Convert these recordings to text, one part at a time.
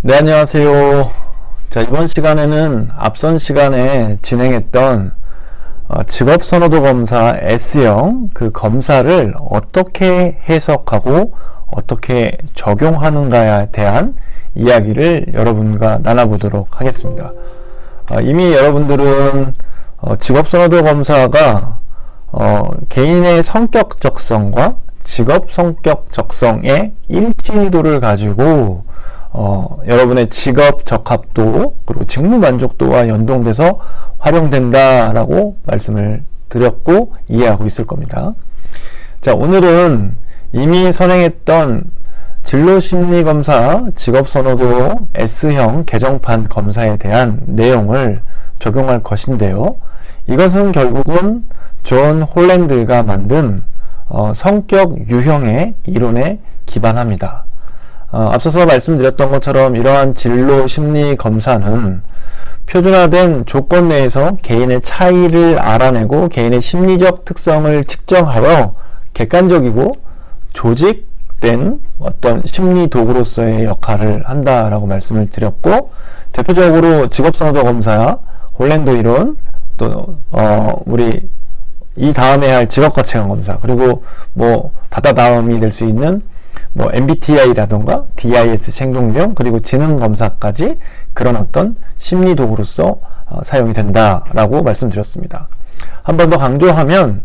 네, 안녕하세요. 자, 이번 시간에는 앞선 시간에 진행했던 직업선호도 검사 S형 그 검사를 어떻게 해석하고 어떻게 적용하는가에 대한 이야기를 여러분과 나눠보도록 하겠습니다. 이미 여러분들은 직업선호도 검사가 개인의 성격 적성과 직업 성격 적성의 일치도를 가지고 여러분의 직업 적합도 그리고 직무 만족도와 연동돼서 활용된다라고 말씀을 드렸고 이해하고 있을 겁니다. 자, 오늘은 이미 선행했던 진로심리검사 직업선호도 S형 개정판 검사에 대한 내용을 적용할 것인데요. 이것은 결국은 존 홀랜드가 만든 성격 유형의 이론에 기반합니다. 앞서서 말씀드렸던 것처럼 이러한 진로 심리 검사는 표준화된 조건 내에서 개인의 차이를 알아내고 개인의 심리적 특성을 측정하여 객관적이고 조직된 어떤 심리 도구로서의 역할을 한다라고 말씀을 드렸고, 대표적으로 직업선호도 검사, 홀랜드 이론, 또 우리 이 다음에 할 직업가치관 검사, 그리고 다음이 될 수 있는 MBTI라던가 DIS 행동력, 그리고 지능 검사까지 그런 어떤 심리 도구로서 사용이 된다라고 말씀드렸습니다. 한 번 더 강조하면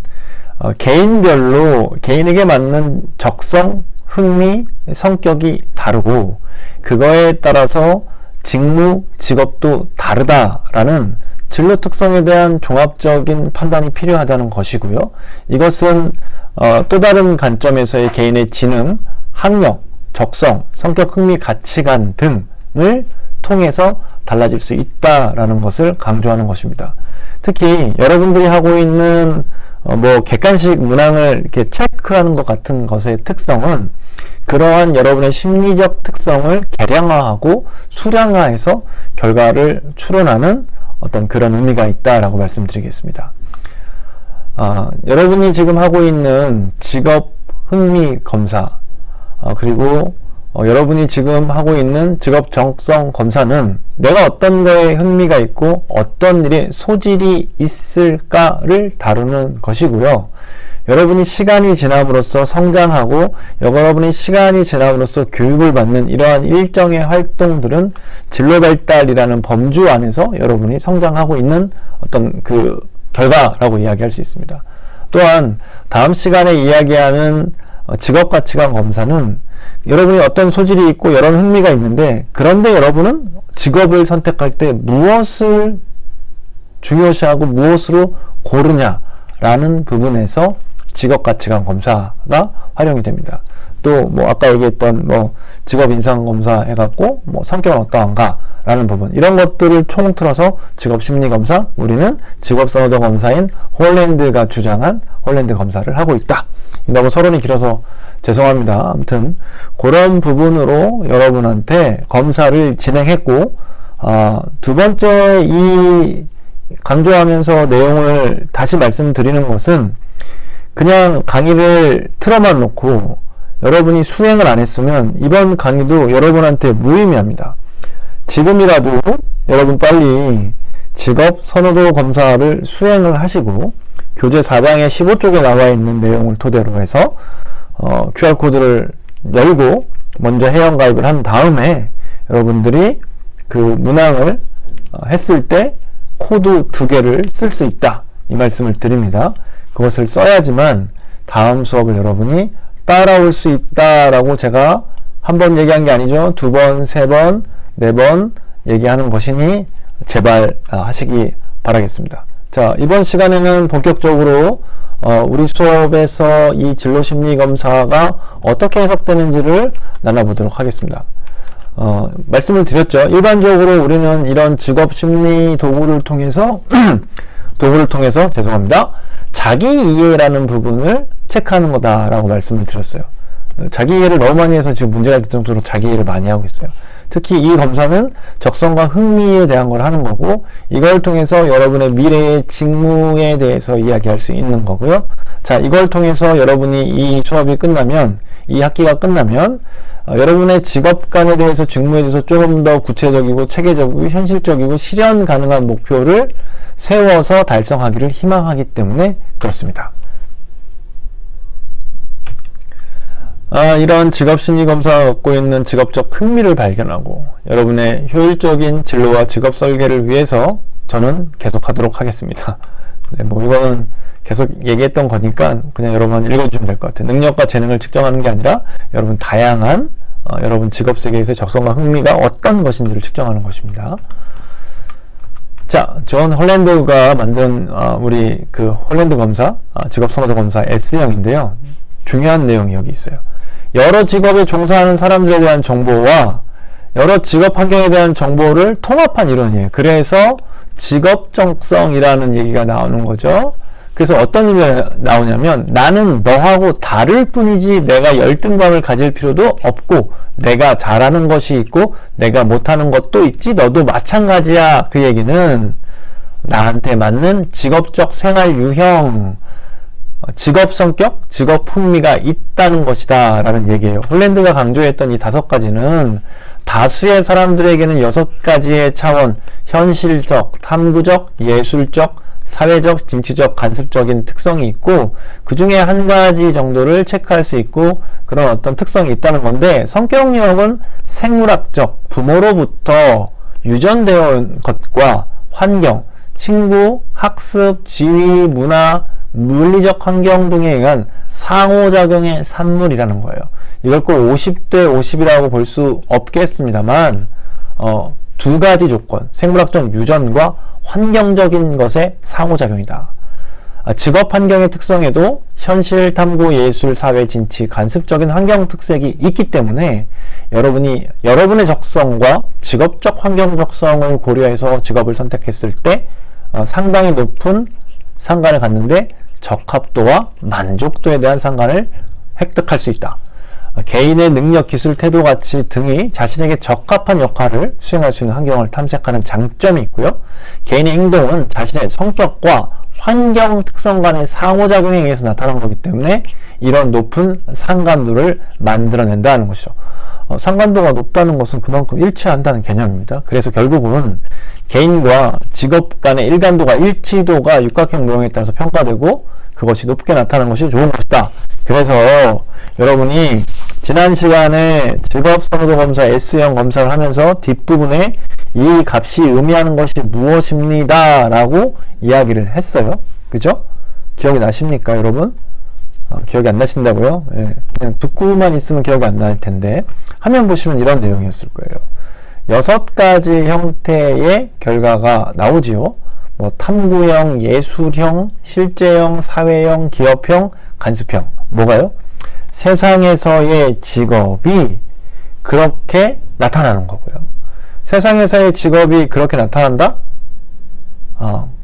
개인별로 개인에게 맞는 적성, 흥미, 성격이 다르고 그거에 따라서 직무, 직업도 다르다라는 진로 특성에 대한 종합적인 판단이 필요하다는 것이고요. 이것은 또 다른 관점에서의 개인의 지능, 학력, 적성, 성격, 흥미, 가치관 등을 통해서 달라질 수 있다라는 것을 강조하는 것입니다. 특히 여러분들이 하고 있는 객관식 문항을 이렇게 체크하는 것 같은 것의 특성은 그러한 여러분의 심리적 특성을 계량화하고 수량화해서 결과를 추론하는 어떤 그런 의미가 있다라고 말씀드리겠습니다. 여러분이 지금 하고 있는 직업 흥미 검사, 그리고 여러분이 지금 하고 있는 직업 적성 검사는 내가 어떤 거에 흥미가 있고 어떤 일에 소질이 있을까를 다루는 것이고요. 여러분이 시간이 지남으로써 성장하고 여러분이 시간이 지남으로써 교육을 받는 이러한 일정의 활동들은 진로 발달이라는 범주 안에서 여러분이 성장하고 있는 어떤 그 결과라고 이야기할 수 있습니다. 또한 다음 시간에 이야기하는 직업가치관 검사는 여러분이 어떤 소질이 있고 여러 흥미가 있는데, 그런데 여러분은 직업을 선택할 때 무엇을 중요시하고 무엇으로 고르냐라는 부분에서 직업가치관 검사가 활용이 됩니다. 또 아까 얘기했던 직업 인상 검사 해갖고 성격은 어떠한가 라는 부분, 이런 것들을 총틀어서 직업심리검사, 우리는 직업선호도 검사인 홀랜드가 주장한 홀랜드 검사를 하고 있다. 너무 서론이 길어서 죄송합니다. 아무튼 그런 부분으로 여러분한테 검사를 진행했고, 두 번째 이 강조하면서 내용을 다시 말씀드리는 것은 그냥 강의를 틀어만 놓고 여러분이 수행을 안 했으면 이번 강의도 여러분한테 무의미합니다. 지금이라도 여러분 빨리 직업 선호도 검사를 수행을 하시고 교재 4장의 15쪽에 나와 있는 내용을 토대로 해서 QR코드를 열고 먼저 회원가입을 한 다음에 여러분들이 그 문항을 했을 때 코드 2개를 쓸 수 있다, 이 말씀을 드립니다. 그것을 써야지만 다음 수업을 여러분이 따라올 수 있다라고 제가 한 번 얘기한 게 아니죠. 2번, 3번, 4번 얘기하는 것이니 제발 하시기 바라겠습니다. 자, 이번 시간에는 본격적으로 우리 수업에서 이 진로심리검사가 어떻게 해석되는지를 나눠보도록 하겠습니다. 말씀을 드렸죠. 일반적으로 우리는 이런 직업심리 도구를 통해서 죄송합니다. 자기 이해라는 부분을 체크하는 거다라고 말씀을 드렸어요. 자기 이해를 너무 많이 해서 지금 문제가 될 정도로 자기 이해를 많이 하고 있어요. 특히 이 검사는 적성과 흥미에 대한 걸 하는 거고, 이걸 통해서 여러분의 미래의 직무에 대해서 이야기할 수 있는 거고요. 자, 이걸 통해서 여러분이 이 수업이 끝나면 이 학기가 끝나면 여러분의 직업관에 대해서 직무에 대해서 조금 더 구체적이고 체계적이고 현실적이고 실현 가능한 목표를 세워서 달성하기를 희망하기 때문에 그렇습니다. 이런 직업심리검사가 갖고 있는 직업적 흥미를 발견하고 여러분의 효율적인 진로와 직업 설계를 위해서 저는 계속하도록 하겠습니다. 네, 뭐 이거는 계속 얘기했던 거니까 그냥 여러분 읽어주시면 될 것 같아요. 능력과 재능을 측정하는 게 아니라 여러분 다양한 여러분 직업 세계에서의 적성과 흥미가 어떤 것인지를 측정하는 것입니다. 자, 존 홀랜드가 만든 우리 그 홀랜드 검사, 직업 선호도 검사 S형인데요. 중요한 내용이 여기 있어요. 여러 직업에 종사하는 사람들에 대한 정보와 여러 직업 환경에 대한 정보를 통합한 이론이에요. 그래서 직업정성이라는 얘기가 나오는 거죠. 그래서 어떤 의미가 나오냐면 나는 너하고 다를 뿐이지 내가 열등감을 가질 필요도 없고 내가 잘하는 것이 있고 내가 못하는 것도 있지 너도 마찬가지야. 그 얘기는 나한테 맞는 직업적 생활 유형, 직업 성격, 직업 풍미가 있다는 것이다 라는 얘기예요. 홀랜드가 강조했던 이 5가지는 다수의 사람들에게는 6가지의 차원, 현실적, 탐구적, 예술적, 사회적, 정치적, 간섭적인 특성이 있고 그 중에 한 가지 정도를 체크할 수 있고 그런 어떤 특성이 있다는 건데 성격력은 생물학적, 부모로부터 유전되어 온 것과 환경, 친구, 학습, 지위, 문화, 물리적 환경 등에 의한 상호작용의 산물이라는 거예요. 이걸 꼭 50대 50이라고 볼 수 없겠습니다만 2가지 조건, 생물학적 유전과 환경적인 것의 상호작용이다. 직업 환경의 특성에도 현실, 탐구, 예술, 사회, 진취, 간섭적인 환경 특색이 있기 때문에 여러분이 여러분의 적성과 직업적 환경 적성을 고려해서 직업을 선택했을 때 상당히 높은 상관을 갖는데 적합도와 만족도에 대한 상관을 획득할 수 있다. 개인의 능력, 기술, 태도, 가치 등이 자신에게 적합한 역할을 수행할 수 있는 환경을 탐색하는 장점이 있고요. 개인의 행동은 자신의 성격과 환경 특성 간의 상호작용에 의해서 나타나는 거기 때문에 이런 높은 상관도를 만들어낸다는 것이죠. 상관도가 높다는 것은 그만큼 일치한다는 개념입니다. 그래서 결국은 개인과 직업 간의 일관도가 일치도가 육각형 모형에 따라서 평가되고 그것이 높게 나타나는 것이 좋은 것이다. 그래서 여러분이 지난 시간에 직업선호도 검사 S형 검사를 하면서 뒷부분에 이 값이 의미하는 것이 무엇입니다 라고 이야기를 했어요. 그죠? 기억이 나십니까 여러분? 기억이 안 나신다고요? 예, 그냥 듣고만 있으면 기억이 안 날 텐데 화면 보시면 이런 내용이었을 거예요. 6가지 형태의 결과가 나오지요. 뭐 탐구형, 예술형, 실제형, 사회형, 기업형, 간섭형. 뭐가요? 세상에서의 직업이 그렇게 나타나는 거고요. 세상에서의 직업이 그렇게 나타난다?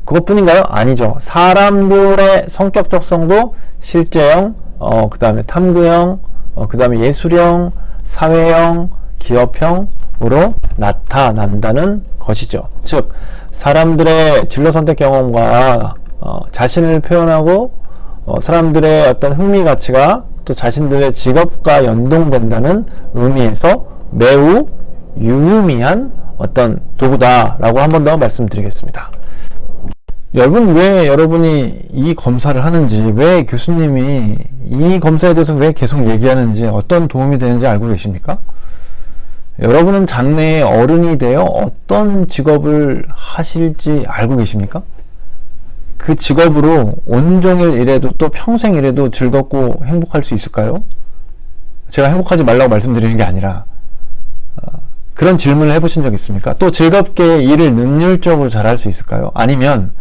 그것뿐인가요? 아니죠. 사람들의 성격 적성도 실제형, 그 다음에 탐구형, 그 다음에 예술형, 사회형, 기업형으로 나타난다는 것이죠. 즉 사람들의 진로 선택 경험과 자신을 표현하고 사람들의 어떤 흥미 가치가 또 자신들의 직업과 연동된다는 의미에서 매우 유의미한 어떤 도구다라고 한 번 더 말씀드리겠습니다. 여러분 왜 여러분이 이 검사를 하는지, 왜 교수님이 이 검사에 대해서 왜 계속 얘기하는지, 어떤 도움이 되는지 알고 계십니까? 여러분은 장래에 어른이 되어 어떤 직업을 하실지 알고 계십니까? 그 직업으로 온종일 일해도 또 평생 일해도 즐겁고 행복할 수 있을까요? 제가 행복하지 말라고 말씀드리는 게 아니라 그런 질문을 해보신 적 있습니까? 또 즐겁게 일을 능률적으로 잘할 수 있을까요? 아니면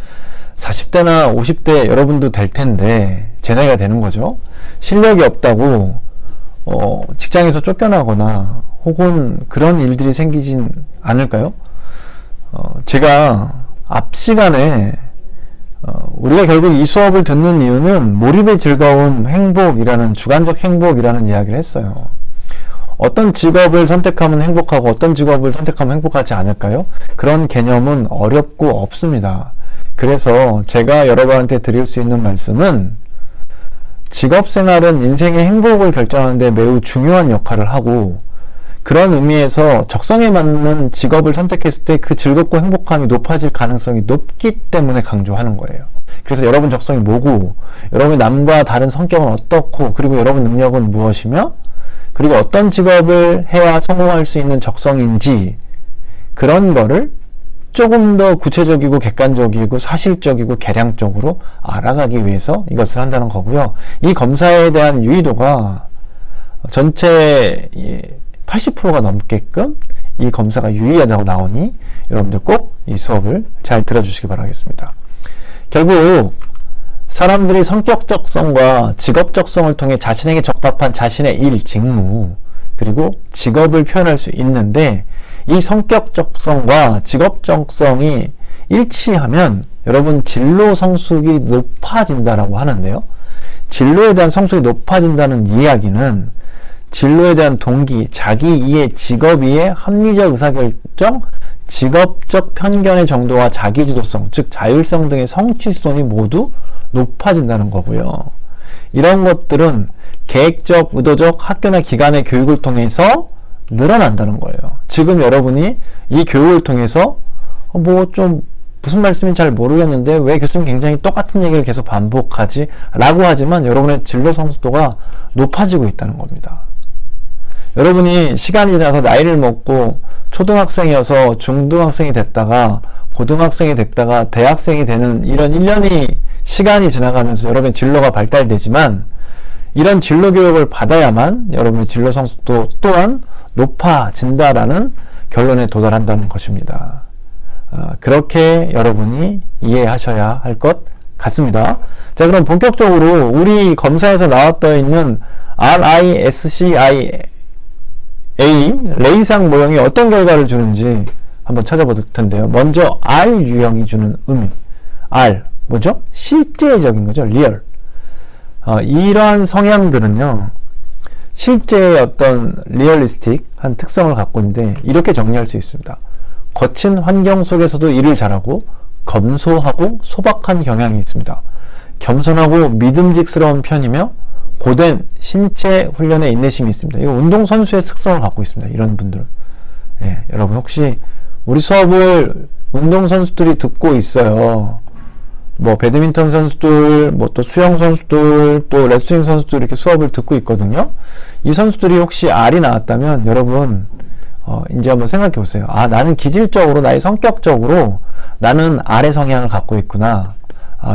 40대나 50대 여러분도 될 텐데 제 나이가 되는 거죠. 실력이 없다고 직장에서 쫓겨나거나 혹은 그런 일들이 생기진 않을까요? 제가 앞 시간에 우리가 결국 이 수업을 듣는 이유는 몰입의 즐거움, 행복이라는 주관적 행복이라는 이야기를 했어요. 어떤 직업을 선택하면 행복하고 어떤 직업을 선택하면 행복하지 않을까요? 그런 개념은 어렵고 없습니다. 그래서 제가 여러분한테 드릴 수 있는 말씀은 직업생활은 인생의 행복을 결정하는데 매우 중요한 역할을 하고, 그런 의미에서 적성에 맞는 직업을 선택했을 때 그 즐겁고 행복함이 높아질 가능성이 높기 때문에 강조하는 거예요. 그래서 여러분 적성이 뭐고, 여러분의 남과 다른 성격은 어떻고, 그리고 여러분 능력은 무엇이며, 그리고 어떤 직업을 해야 성공할 수 있는 적성인지, 그런 거를 조금 더 구체적이고 객관적이고 사실적이고 계량적으로 알아가기 위해서 이것을 한다는 거고요. 이 검사에 대한 유의도가 전체 80%가 넘게끔 이 검사가 유의하다고 나오니 여러분들 꼭 이 수업을 잘 들어주시기 바라겠습니다. 결국 사람들이 성격 적성과 직업 적성을 통해 자신에게 적합한 자신의 일, 직무, 그리고 직업을 표현할 수 있는데, 이 성격 적성과 직업 적성이 일치하면 여러분 진로 성숙이 높아진다라고 하는데요. 진로에 대한 성숙이 높아진다는 이야기는 진로에 대한 동기, 자기 이해, 직업 이해, 합리적 의사결정, 직업적 편견의 정도와 자기주도성, 즉 자율성 등의 성취성이 모두 높아진다는 거고요. 이런 것들은 계획적, 의도적 학교나 기관의 교육을 통해서 늘어난다는 거예요. 지금 여러분이 이 교육을 통해서 좀 무슨 말씀인지 잘 모르겠는데 왜 교수님 굉장히 똑같은 얘기를 계속 반복하지? 라고 하지만 여러분의 진로 성숙도가 높아지고 있다는 겁니다. 여러분이 시간이 지나서 나이를 먹고 초등학생이어서 중등학생이 됐다가 고등학생이 됐다가 대학생이 되는 이런 1년이 시간이 지나가면서 여러분의 진로가 발달되지만, 이런 진로 교육을 받아야만 여러분의 진로 성숙도 또한 높아진다라는 결론에 도달한다는 것입니다. 그렇게 여러분이 이해하셔야 할 것 같습니다. 자, 그럼 본격적으로 우리 검사에서 나왔떠 있는 RISCIA 레이상 모형이 어떤 결과를 주는지 한번 찾아볼 텐데요. 먼저 R 유형이 주는 의미. R 뭐죠? 실제적인 거죠. 리얼. 이러한 성향들은요, 실제의 어떤 리얼리스틱한 특성을 갖고 있는데, 이렇게 정리할 수 있습니다. 거친 환경 속에서도 일을 잘하고 검소하고 소박한 경향이 있습니다. 겸손하고 믿음직스러운 편이며 고된 신체 훈련에 인내심이 있습니다. 이거 운동선수의 특성을 갖고 있습니다. 이런 분들은. 여러분 혹시 우리 수업을 운동선수들이 듣고 있어요. 배드민턴 선수들, 또 수영 선수들, 또 레슬링 선수들 이렇게 수업을 듣고 있거든요. 이 선수들이 혹시 R이 나왔다면 여러분 이제 한번 생각해 보세요. 나는 기질적으로, 나의 성격적으로 나는 R의 성향을 갖고 있구나.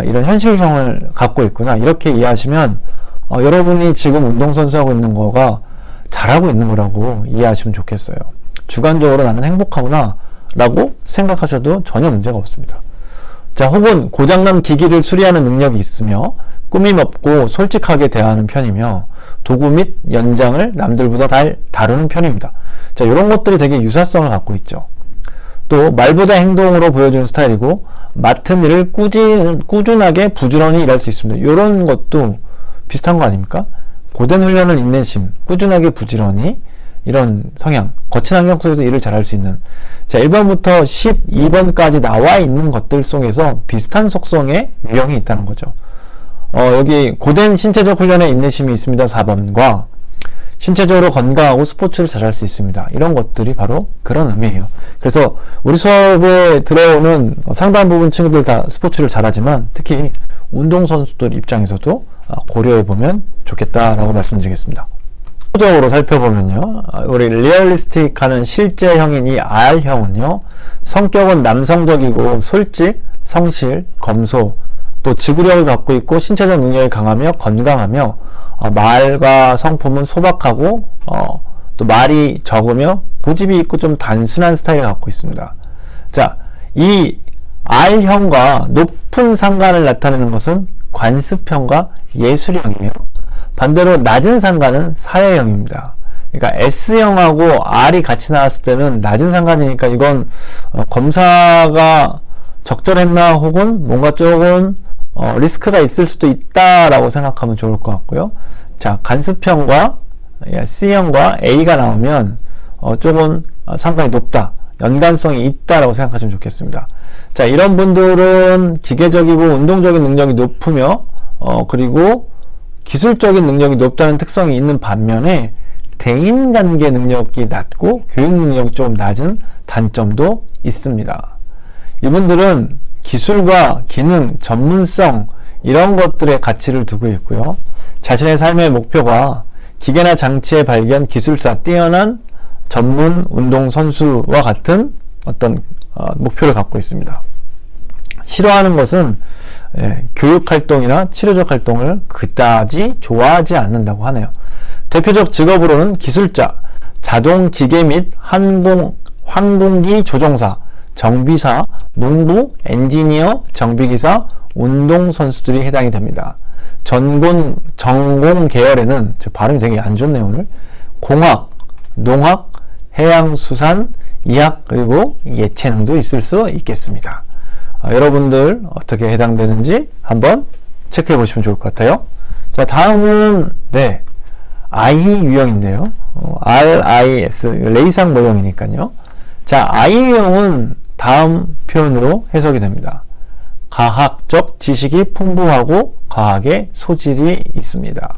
이런 현실성을 갖고 있구나. 이렇게 이해하시면 여러분이 지금 운동선수 하고 있는 거가 잘하고 있는 거라고 이해하시면 좋겠어요. 주관적으로 나는 행복하구나 라고 생각하셔도 전혀 문제가 없습니다. 자, 혹은 고장난 기기를 수리하는 능력이 있으며 꾸밈 없고 솔직하게 대하는 편이며 도구 및 연장을 남들보다 잘 다루는 편입니다. 자, 이런 것들이 되게 유사성을 갖고 있죠. 또 말보다 행동으로 보여주는 스타일이고 맡은 일을 꾸준하게 부지런히 일할 수 있습니다. 이런 것도 비슷한 거 아닙니까? 고된 훈련을 인내심, 꾸준하게 부지런히, 이런 성향, 거친 환경 속에서 일을 잘할 수 있는. 자, 1번부터 12번까지 나와 있는 것들 속에서 비슷한 속성의 유형이 있다는 거죠. 여기 고된 신체적 훈련에 인내심이 있습니다. 4번과 신체적으로 건강하고 스포츠를 잘할 수 있습니다. 이런 것들이 바로 그런 의미예요. 그래서 우리 수업에 들어오는 상당 부분 친구들 다 스포츠를 잘하지만 특히 운동선수들 입장에서도 고려해보면 좋겠다라고 말씀드리겠습니다. 적으로 살펴보면요, 우리 리얼리스틱하는 실제형인 이 R형은요, 성격은 남성적이고 솔직, 성실, 검소, 또 지구력을 갖고 있고 신체적 능력이 강하며 건강하며 말과 성품은 소박하고 또 말이 적으며 고집이 있고 좀 단순한 스타일을 갖고 있습니다. 자, 이 R형과 높은 상관을 나타내는 것은 관습형과 예술형이에요. 반대로 낮은 상관은 사회형입니다. 그러니까 S형하고 R이 같이 나왔을 때는 낮은 상관이니까 이건 검사가 적절했나 혹은 뭔가 조금 리스크가 있을 수도 있다라고 생각하면 좋을 것 같고요. 자, 간습형과 C형과 A가 나오면 조금 상관이 높다, 연관성이 있다라고 생각하시면 좋겠습니다. 자, 이런 분들은 기계적이고 운동적인 능력이 높으며 그리고 기술적인 능력이 높다는 특성이 있는 반면에 대인관계 능력이 낮고 교육 능력이 좀 낮은 단점도 있습니다. 이분들은 기술과 기능, 전문성 이런 것들의 가치를 두고 있고요. 자신의 삶의 목표가 기계나 장치의 발견, 기술사, 뛰어난 전문 운동선수와 같은 어떤 목표를 갖고 있습니다. 싫어하는 것은 교육활동이나 치료적 활동을 그다지 좋아하지 않는다고 하네요. 대표적 직업으로는 기술자, 자동기계 및 항공기 조종사, 정비사, 농부, 엔지니어, 정비기사, 운동선수들이 해당이 됩니다. 전공 계열에는, 발음이 되게 안 좋네요, 오늘. 공학, 농학, 해양수산, 이학, 그리고 예체능도 있을 수 있겠습니다. 여러분들 어떻게 해당되는지 한번 체크해 보시면 좋을 것 같아요. 자, 다음은, I 유형인데요. RIS, 레이상 모형이니까요. 자, I 유형은 다음 표현으로 해석이 됩니다. 과학적 지식이 풍부하고 과학의 소질이 있습니다.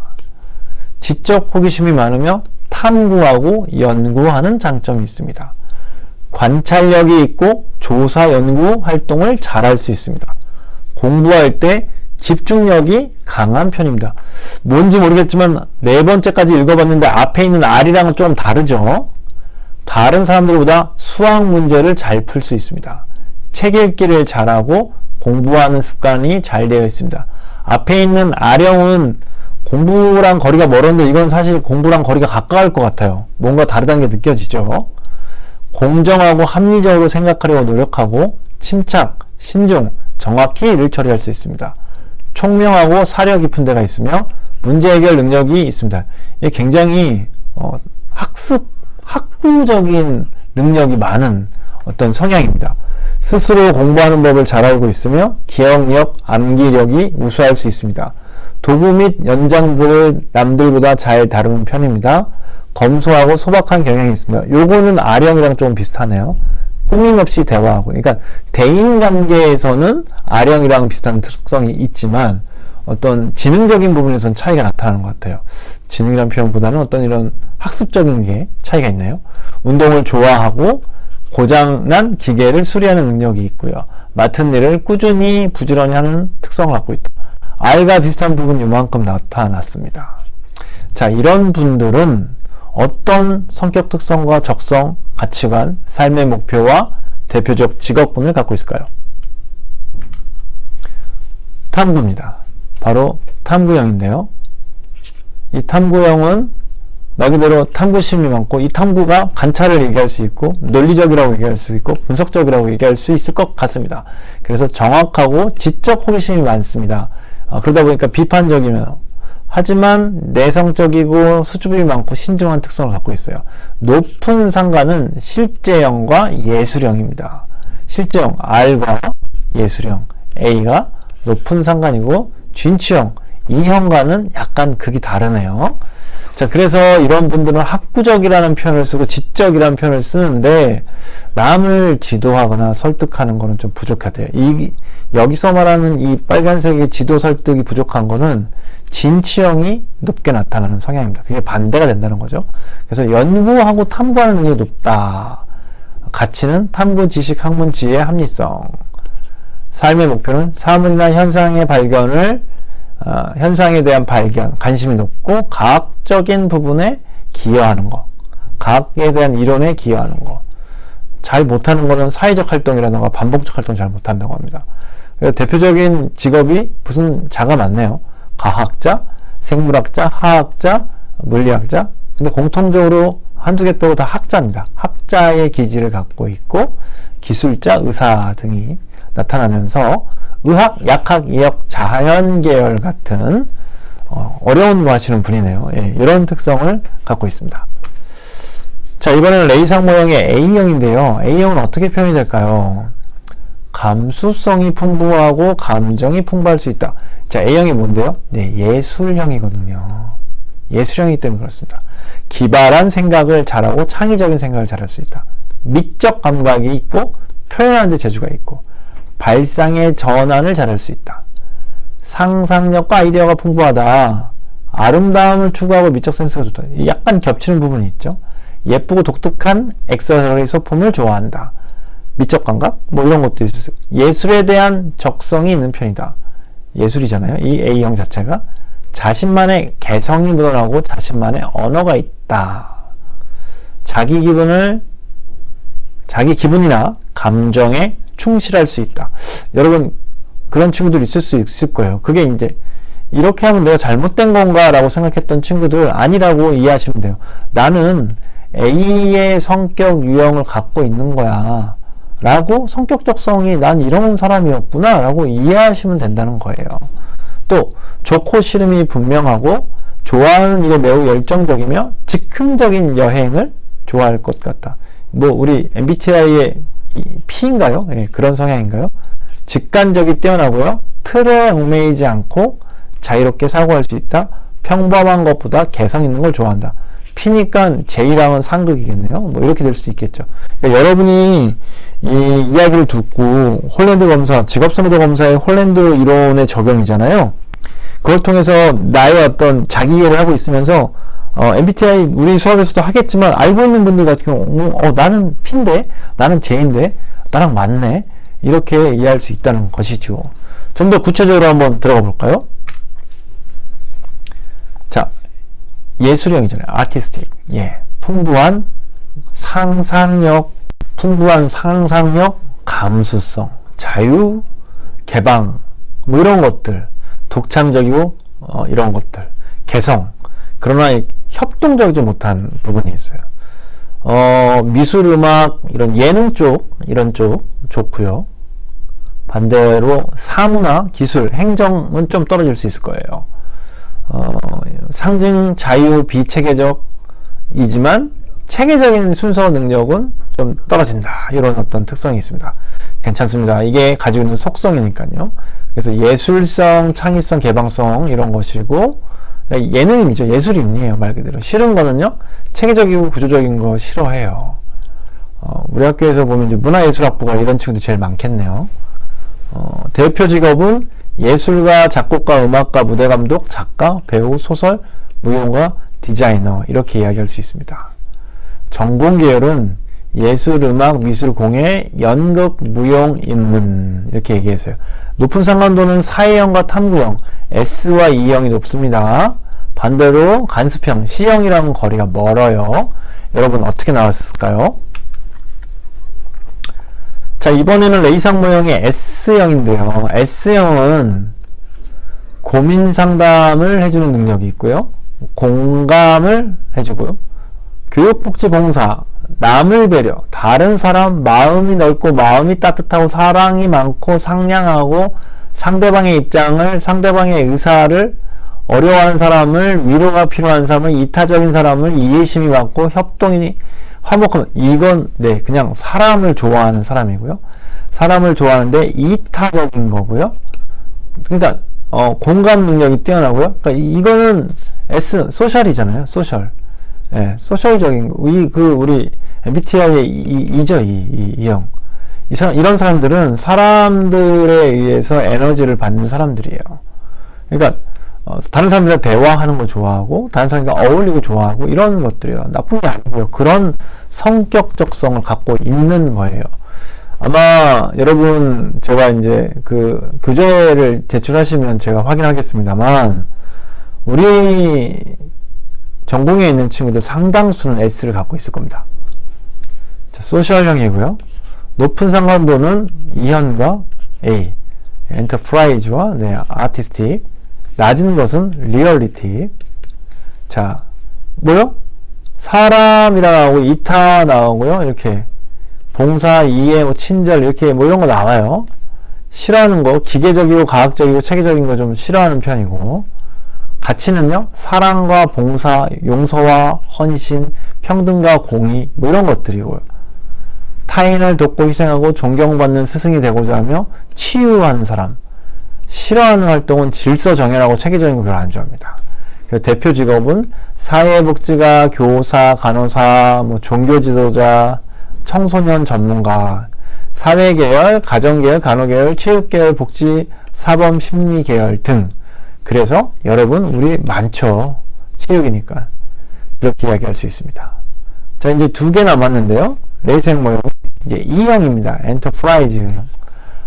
지적 호기심이 많으며 탐구하고 연구하는 장점이 있습니다. 관찰력이 있고 조사 연구 활동을 잘할 수 있습니다. 공부할 때 집중력이 강한 편입니다. 뭔지 모르겠지만 네 번째까지 읽어봤는데 앞에 있는 R이랑은 좀 다르죠. 다른 사람들보다 수학 문제를 잘 풀 수 있습니다. 책 읽기를 잘하고 공부하는 습관이 잘 되어 있습니다. 앞에 있는 R형은 공부랑 거리가 멀었는데 이건 사실 공부랑 거리가 가까울 것 같아요. 뭔가 다르다는 게 느껴지죠. 공정하고 합리적으로 생각하려고 노력하고 침착, 신중, 정확히 일을 처리할 수 있습니다. 총명하고 사려 깊은 데가 있으며 문제 해결 능력이 있습니다. 이게 굉장히 학구적인 능력이 많은 어떤 성향입니다. 스스로 공부하는 법을 잘 알고 있으며 기억력, 암기력이 우수할 수 있습니다. 도구 및 연장들을 남들보다 잘 다루는 편입니다. 검소하고 소박한 경향이 있습니다. 요거는 R형이랑 좀 비슷하네요. 꾸밈없이 대화하고, 그러니까 대인관계에서는 R형이랑 비슷한 특성이 있지만 어떤 지능적인 부분에서는 차이가 나타나는 것 같아요. 지능이라는 표현보다는 어떤 이런 학습적인 게 차이가 있네요. 운동을 좋아하고 고장난 기계를 수리하는 능력이 있고요. 맡은 일을 꾸준히 부지런히 하는 특성을 갖고 있다. R과 비슷한 부분이 이만큼 나타났습니다. 자, 이런 분들은 어떤 성격 특성과 적성, 가치관, 삶의 목표와 대표적 직업군을 갖고 있을까요? 탐구입니다. 바로 탐구형인데요. 이 탐구형은 말 그대로 탐구심이 많고, 이 탐구가 관찰을 얘기할 수 있고 논리적이라고 얘기할 수 있고 분석적이라고 얘기할 수 있을 것 같습니다. 그래서 정확하고 지적 호기심이 많습니다. 그러다 보니까 비판적이며 하지만 내성적이고 수줍음이 많고 신중한 특성을 갖고 있어요. 높은 상관은 실제형과 예술형입니다. 실제형 R과 예술형 A가 높은 상관이고 진취형 E형과는 약간 극이 다르네요. 자, 그래서 이런 분들은 학구적이라는 표현을 쓰고 지적이라는 표현을 쓰는데 남을 지도하거나 설득하는 거는 좀 부족하대요. 여기서 말하는 이 빨간색의 지도 설득이 부족한 거는 진취형이 높게 나타나는 성향입니다. 그게 반대가 된다는 거죠. 그래서 연구하고 탐구하는 능력이 높다. 가치는 탐구, 지식, 학문, 지혜, 합리성. 삶의 목표는 사물이나 현상의 발견을 현상에 대한 발견, 관심이 높고 과학적인 부분에 기여하는 거, 과학에 대한 이론에 기여하는 거. 잘 못하는 거는 사회적 활동이라든가 반복적 활동 잘 못한다고 합니다. 그래서 대표적인 직업이 무슨 자가 많네요. 과학자, 생물학자, 화학자, 물리학자. 근데 공통적으로 한두 개 빼고 다 학자입니다. 학자의 기질을 갖고 있고 기술자, 의사 등이 나타나면서 의학, 약학, 이역, 자연 계열 같은 어려운 거 하시는 분이네요. 예, 이런 특성을 갖고 있습니다. 자, 이번에는 레이상 모형의 A형인데요. A형은 어떻게 표현이 될까요? 감수성이 풍부하고 감정이 풍부할 수 있다. 자, A형이 뭔데요? 네, 예술형이거든요. 예술형이기 때문에 그렇습니다. 기발한 생각을 잘하고 창의적인 생각을 잘할 수 있다. 미적 감각이 있고 표현하는 데 재주가 있고 발상의 전환을 잘할 수 있다. 상상력과 아이디어가 풍부하다. 아름다움을 추구하고 미적 센스가 좋다. 약간 겹치는 부분이 있죠. 예쁘고 독특한 액세서리 소품을 좋아한다. 미적 감각? 뭐 이런 것도 있어요. 예술에 대한 적성이 있는 편이다. 예술이잖아요. 이 A형 자체가. 자신만의 개성이 묻어나고 자신만의 언어가 있다. 자기 기분이나 감정에 충실할 수 있다. 여러분, 그런 친구들 있을 수 있을 거예요. 그게 이제, 이렇게 하면 내가 잘못된 건가? 라고 생각했던 친구들 아니라고 이해하시면 돼요. 나는 A의 성격 유형을 갖고 있는 거야. 라고 성격 적성이 난 이런 사람이었구나. 라고 이해하시면 된다는 거예요. 또, 좋고 싫음이 분명하고, 좋아하는 일에 매우 열정적이며, 즉흥적인 여행을 좋아할 것 같다. 뭐, 우리 MBTI의 P인가요? 예, 그런 성향인가요? 직관적이 뛰어나고요. 틀에 얽매이지 않고 자유롭게 사고할 수 있다. 평범한 것보다 개성 있는 걸 좋아한다. P니까 J랑은 상극이겠네요. 뭐 이렇게 될 수도 있겠죠. 그러니까 여러분이 이 이야기를 듣고 홀랜드 검사, 직업선호도 검사의 홀랜드 이론의 적용이잖아요. 그걸 통해서 나의 어떤 자기 이해를 하고 있으면서 MBTI 우리 수업에서도 하겠지만 알고 있는 분들 같은 경우 나는 P인데, 나는 J인데, 나랑 맞네. 이렇게 이해할 수 있다는 것이죠. 좀 더 구체적으로 한번 들어가 볼까요? 자, 예술형이잖아요. 아티스틱. 예. 풍부한 상상력, 감수성, 자유, 개방, 뭐 이런 것들. 독창적이고, 이런 것들. 개성. 그러나 협동적이지 못한 부분이 있어요. 미술, 음악, 이런 예능 쪽, 이런 쪽 좋고요. 반대로 사무나 기술, 행정은 좀 떨어질 수 있을 거예요. 상징, 자유, 비체계적이지만 체계적인 순서 능력은 좀 떨어진다. 이런 어떤 특성이 있습니다. 괜찮습니다. 이게 가지고 있는 속성이니까요. 그래서 예술성, 창의성, 개방성 이런 것이고 예능인이죠. 예술인이에요. 말 그대로. 싫은 거는요. 체계적이고 구조적인 거 싫어해요. 우리 학교에서 보면 이제 문화예술학부가 이런 친구들이 제일 많겠네요. 대표 직업은 예술가, 작곡가, 음악가, 무대감독, 작가, 배우, 소설, 무용가, 디자이너 이렇게 이야기할 수 있습니다. 전공 계열은 예술, 음악, 미술, 공예, 연극, 무용, 인문 이렇게 얘기했어요. 높은 상관도는 사회형과 탐구형, S와 E형이 높습니다. 반대로 간습형, C형이랑은 거리가 멀어요. 여러분 어떻게 나왔을까요? 자, 이번에는 레이상 모형의 S형인데요. S형은 고민 상담을 해주는 능력이 있고요. 공감을 해주고요. 교육복지봉사, 남을 배려, 다른 사람, 마음이 넓고 마음이 따뜻하고 사랑이 많고 상냥하고 상대방의 입장을, 상대방의 의사를 어려워하는 사람을, 위로가 필요한 사람을, 이타적인 사람을 이해심이 많고 협동이 화목하면 이건 네 그냥 사람을 좋아하는 사람이고요. 사람을 좋아하는데 이타적인 거고요. 그러니까 공감 능력이 뛰어나고요. 그러니까 이거는 S 소셜이잖아요. 소셜. 예, 소셜적인 거. 우리 MBTI의 이죠. 이 형. 이런 사람들은 사람들에 의해서 에너지를 받는 사람들이에요. 그러니까 다른 사람들과 대화하는 거 좋아하고 다른 사람과 어울리고 좋아하고 이런 것들이요. 나쁜 게 아니고요. 그런 성격적성을 갖고 있는 거예요. 아마 여러분 제가 이제 그 교재를 제출하시면 제가 확인하겠습니다만 우리 전공에 있는 친구들 상당수는 S를 갖고 있을 겁니다. 자, 소셜형이고요. 높은 상관도는 E형과 A, 엔터프라이즈와 아티스틱. 낮은 것은 리얼리티. 자, 뭐요? 사람이라 나오고 이타 나오고요. 이렇게 봉사, 이해, 친절 이렇게 이런 거 나와요. 싫어하는 거 기계적이고 과학적이고 체계적인 거 좀 싫어하는 편이고 가치는요. 사랑과 봉사, 용서와 헌신, 평등과 공의 이런 것들이고요. 타인을 돕고 희생하고 존경받는 스승이 되고자 하며 치유하는 사람. 싫어하는 활동은 질서 정연하고 체계적인 거 별로 안 좋아합니다. 대표 직업은 사회복지가, 교사, 간호사, 종교 지도자, 청소년 전문가, 사회계열, 가정계열, 간호계열, 체육계열, 복지, 사범, 심리계열 등 그래서 여러분 우리 많죠. 체육이니까. 이렇게 이야기할 수 있습니다. 자, 이제 2개 남았는데요. 레이생 모형 이제 E형입니다. 엔터프라이즈형.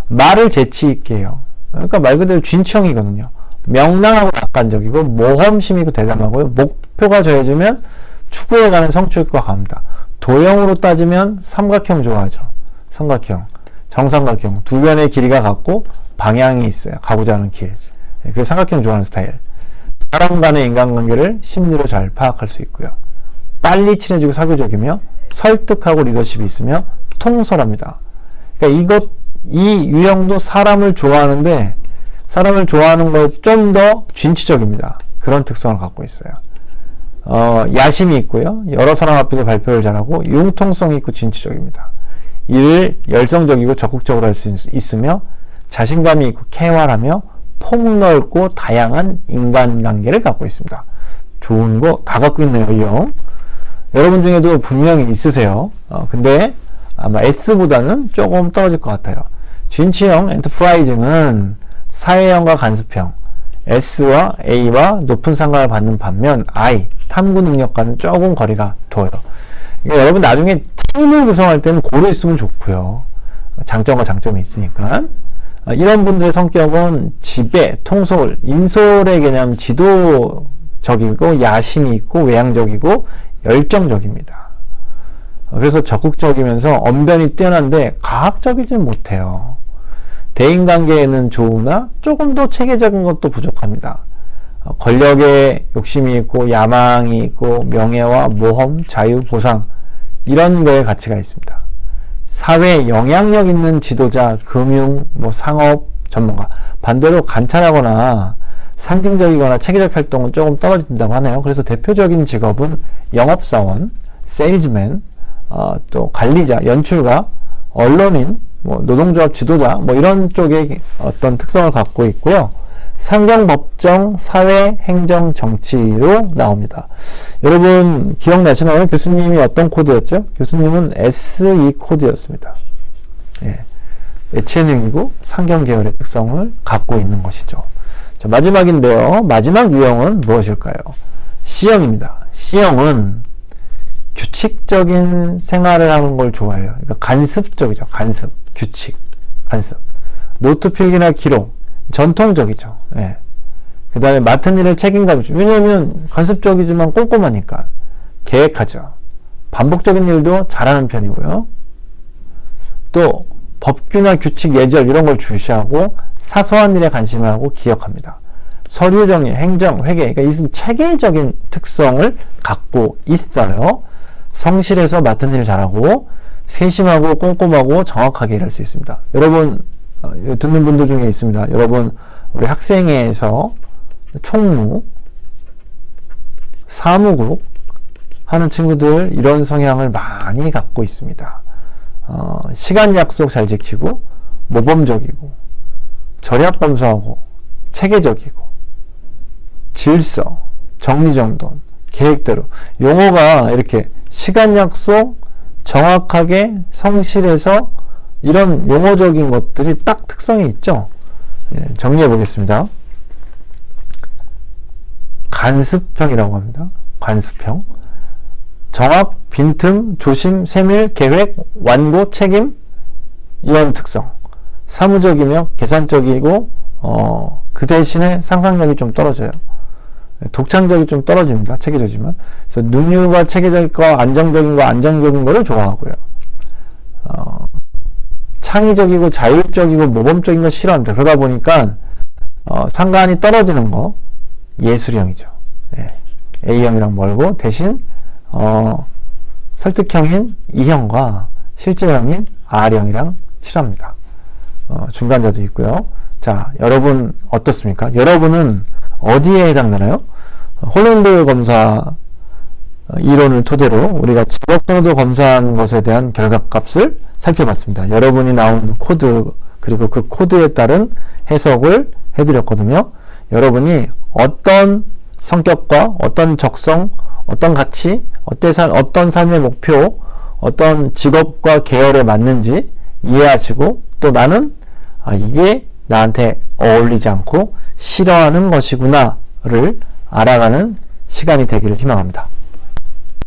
말을 재치 있게 해요. 그러니까 말 그대로 진취형이거든요. 명랑하고 낙관적이고 모험심이고 대담하고요. 목표가 정해지면 추구해 가는 성취욕과 강합니다. 도형으로 따지면 삼각형 좋아하죠. 삼각형, 정삼각형. 두 변의 길이가 같고 방향이 있어요. 가고자 하는 길. 그래서 삼각형 좋아하는 스타일. 사람 간의 인간관계를 심리로 잘 파악할 수 있고요. 빨리 친해지고 사교적이며 설득하고 리더십이 있으며 통솔합니다. 그러니까 이 유형도 사람을 좋아하는데 사람을 좋아하는 것 좀 더 진취적입니다. 그런 특성을 갖고 있어요. 야심이 있고요. 여러 사람 앞에서 발표를 잘하고 융통성이 있고 진취적입니다. 일을 열성적이고 적극적으로 할 수 있으며 자신감이 있고 쾌활하며 폭넓고 다양한 인간관계를 갖고 있습니다. 좋은 거 다 갖고 있네요, 이 형. 여러분 중에도 분명히 있으세요. 근데 아마 S보다는 조금 떨어질 것 같아요. 진취형 엔터프라이징은 사회형과 간습형, S와 A와 높은 상관을 받는 반면 I, 탐구 능력과는 조금 거리가 둬요. 그러니까 여러분 나중에 팀을 구성할 때는 고루 있으면 좋고요. 장점과 장점이 있으니까. 이런 분들의 성격은 지배, 통솔, 인솔의 개념, 지도적이고 야심이 있고 외향적이고 열정적입니다. 그래서 적극적이면서 언변이 뛰어난데 과학적이진 못해요. 대인관계에는 좋으나 조금 더 체계적인 것도 부족합니다. 권력에 욕심이 있고 야망이 있고 명예와 모험, 자유, 보상 이런 거에 가치가 있습니다. 사회에 영향력 있는 지도자, 금융, 상업 전문가 반대로 관찰하거나 상징적이거나 체계적 활동은 조금 떨어진다고 하네요. 그래서 대표적인 직업은 영업사원, 세일즈맨, 또 관리자, 연출가, 언론인, 노동조합 지도자, 이런 쪽의 어떤 특성을 갖고 있고요. 상경, 법정, 사회, 행정, 정치로 나옵니다. 여러분 기억나시나요? 교수님이 어떤 코드였죠? 교수님은 SE 코드였습니다. 예. 예체능이고 상경 계열의 특성을 갖고 있는 것이죠. 자, 마지막인데요. 마지막 유형은 무엇일까요? C형입니다. C형은 규칙적인 생활을 하는 걸 좋아해요. 그러니까 간습적이죠. 간습, 규칙, 간습. 노트 필기나 기록, 전통적이죠. 예. 그 다음에 맡은 일을 책임감 있죠. 왜냐하면 간습적이지만 꼼꼼하니까 계획하죠. 반복적인 일도 잘하는 편이고요. 또 법규나 규칙, 예절 이런 걸 주시하고 사소한 일에 관심을 하고 기억합니다. 서류 정리, 행정, 회계, 그러니까 이 체계적인 특성을 갖고 있어요. 성실해서 맡은 일을 잘하고 세심하고 꼼꼼하고 정확하게 일할 수 있습니다. 여러분 듣는 분들 중에 있습니다. 여러분 우리 학생회에서 총무, 사무국 하는 친구들 이런 성향을 많이 갖고 있습니다. 시간 약속 잘 지키고 모범적이고 절약감사하고 체계적이고 질서, 정리정돈, 계획대로 용어가 이렇게 시간 약속 정확하게 성실해서 이런 용어적인 것들이 딱 특성이 있죠. 예, 정리해 보겠습니다. 간습형이라고 합니다. 간습형. 정확, 빈틈, 조심, 세밀, 계획, 완고, 책임 이런 특성. 사무적이며 계산적이고 그 대신에 상상력이 좀 떨어져요. 독창적이 좀 떨어집니다. 체계적이지만. 그래서 능률과 체계적과 안정적인 거, 안정적인 거를 좋아하고요. 창의적이고 자율적이고 모범적인 거 싫어합니다. 그러다 보니까 상관이 떨어지는 거 예술형이죠. 예. A형이랑 멀고 대신 설득형인 E형과 실제형인 R형이랑 칠합니다. 중간자도 있고요. 자, 여러분 어떻습니까? 여러분은 어디에 해당되나요? 홀랜드 검사 이론을 토대로 우리가 직업선호도 검사한 것에 대한 결과값을 살펴봤습니다. 여러분이 나온 코드 그리고 그 코드에 따른 해석을 해드렸거든요. 여러분이 어떤 성격과 어떤 적성, 어떤 가치, 어떤 삶의 목표, 어떤 직업과 계열에 맞는지 이해하시고 또 나는 이게 나한테 어울리지 않고 싫어하는 것이구나를 알아가는 시간이 되기를 희망합니다.